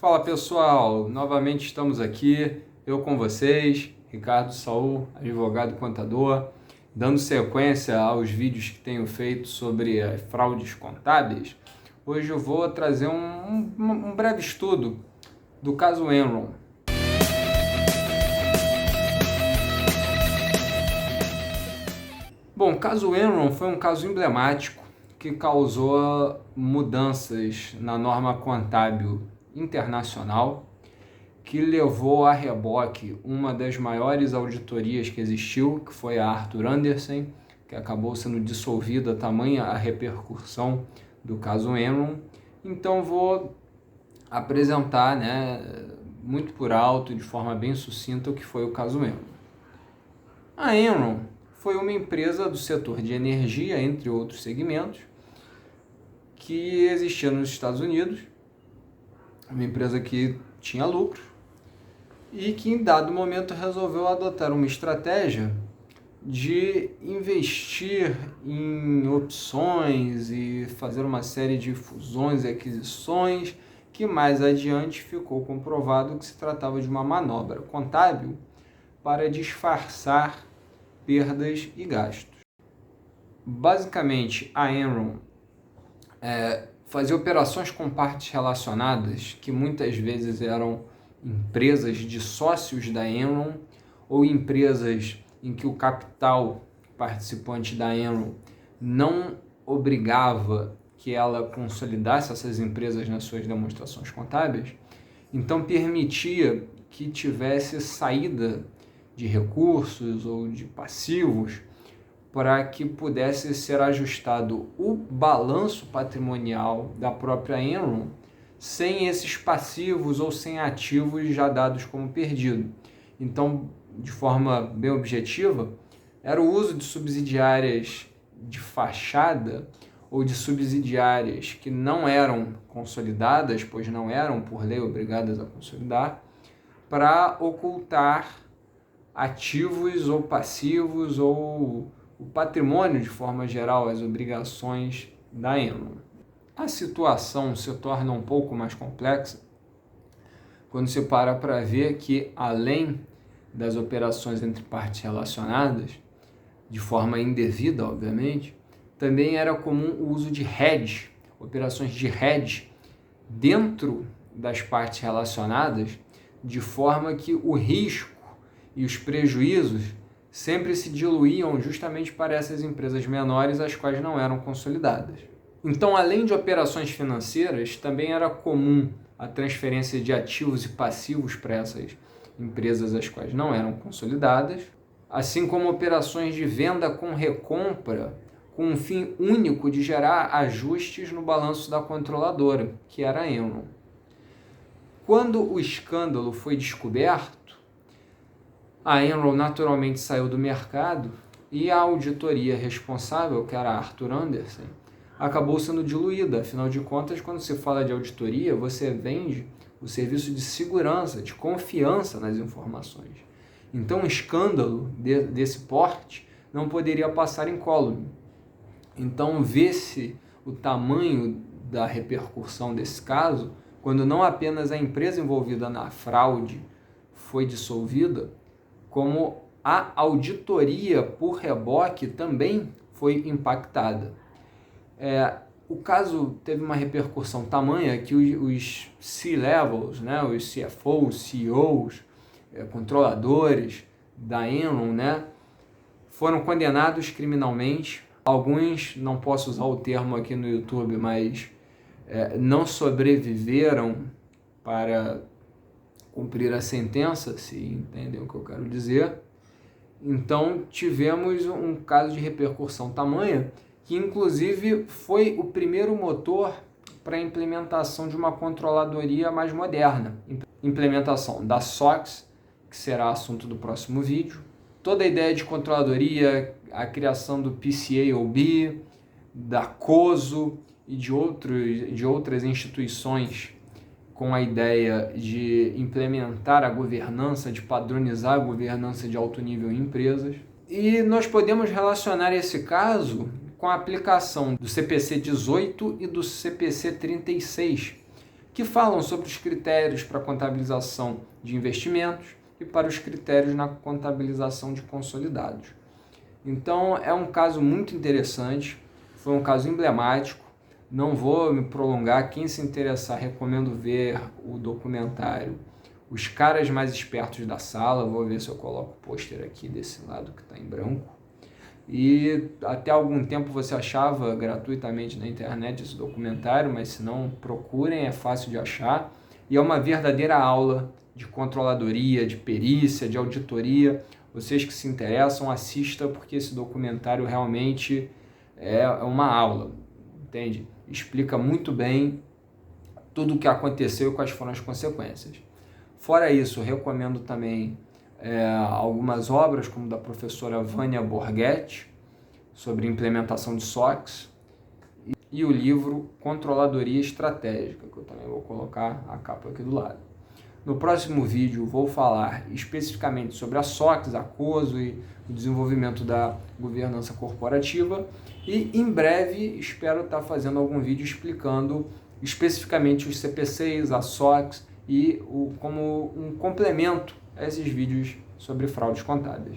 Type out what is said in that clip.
Fala pessoal, novamente estamos aqui, eu com vocês, Ricardo Saul, advogado e contador, dando sequência aos vídeos que tenho feito sobre fraudes contábeis. Hoje eu vou trazer um breve estudo do caso Enron. Bom, o caso Enron foi um caso emblemático que causou mudanças na norma contábil internacional, que levou a reboque uma das maiores auditorias que existiu, que foi a Arthur Andersen, que acabou sendo dissolvida, tamanha a repercussão do caso Enron. Então vou apresentar, muito por alto, de forma bem sucinta, o que foi o caso Enron. A Enron foi uma empresa do setor de energia, entre outros segmentos, que existia nos Estados Unidos, uma empresa que tinha lucro e que em dado momento resolveu adotar uma estratégia de investir em opções e fazer uma série de fusões e aquisições que mais adiante ficou comprovado que se tratava de uma manobra contábil para disfarçar perdas e gastos. Basicamente, a Enron fazia operações com partes relacionadas que muitas vezes eram empresas de sócios da Enron ou empresas em que o capital participante da Enron não obrigava que ela consolidasse essas empresas nas suas demonstrações contábeis, então permitia que tivesse saída de recursos ou de passivos para que pudesse ser ajustado o balanço patrimonial da própria Enron sem esses passivos ou sem ativos já dados como perdido. Então, de forma bem objetiva, era o uso de subsidiárias de fachada ou de subsidiárias que não eram consolidadas, pois não eram, por lei, obrigadas a consolidar, para ocultar ativos ou passivos ou o patrimônio de forma geral, as obrigações da Enron. A situação se torna um pouco mais complexa quando se para ver que, além das operações entre partes relacionadas, de forma indevida, obviamente, também era comum o uso de hedge, operações de hedge dentro das partes relacionadas, de forma que o risco e os prejuízos sempre se diluíam justamente para essas empresas menores, as quais não eram consolidadas. Então, além de operações financeiras, também era comum a transferência de ativos e passivos para essas empresas, as quais não eram consolidadas, assim como operações de venda com recompra, com um fim único de gerar ajustes no balanço da controladora, que era a Enron. Quando o escândalo foi descoberto, a Enron naturalmente saiu do mercado e a auditoria responsável, que era a Arthur Andersen, acabou sendo diluída. Afinal de contas, quando se fala de auditoria, você vende o serviço de segurança, de confiança nas informações. Então, um escândalo desse porte não poderia passar incólume. Então, vê-se o tamanho da repercussão desse caso, quando não apenas a empresa envolvida na fraude foi dissolvida, como a auditoria por reboque também foi impactada. O caso teve uma repercussão tamanha que os C-levels, os CFOs, CEOs, controladores da Enron, foram condenados criminalmente. Alguns, não posso usar o termo aqui no YouTube, mas não sobreviveram para cumprir a sentença, se entendem o que eu quero dizer. Então, tivemos um caso de repercussão tamanha que, inclusive, foi o primeiro motor para a implementação de uma controladoria mais moderna. Implementação da SOX, que será assunto do próximo vídeo. Toda a ideia de controladoria, a criação do PCAOB, da COSO e de outras instituições com a ideia de implementar a governança, de padronizar a governança de alto nível em empresas. E nós podemos relacionar esse caso com a aplicação do CPC 18 e do CPC 36, que falam sobre os critérios para a contabilização de investimentos e para os critérios na contabilização de consolidados. Então é um caso muito interessante, foi um caso emblemático. Não vou me prolongar, quem se interessar recomendo ver o documentário Os Caras Mais Espertos da Sala. Vou ver se eu coloco o pôster aqui desse lado que está em branco. E até algum tempo você achava gratuitamente na internet esse documentário, mas se não, procurem, é fácil de achar. E é uma verdadeira aula de controladoria, de perícia, de auditoria. Vocês que se interessam, assistam, porque esse documentário realmente é uma aula, entende? Explica muito bem tudo o que aconteceu e quais foram as consequências. Fora isso, recomendo também algumas obras, como da professora Vânia Borghetti, sobre implementação de SOX, e o livro Controladoria Estratégica, que eu também vou colocar a capa aqui do lado. No próximo vídeo vou falar especificamente sobre a SOX, a COSO e o desenvolvimento da governança corporativa, e em breve espero estar fazendo algum vídeo explicando especificamente os CPCs, a SOX, e como um complemento a esses vídeos sobre fraudes contábeis.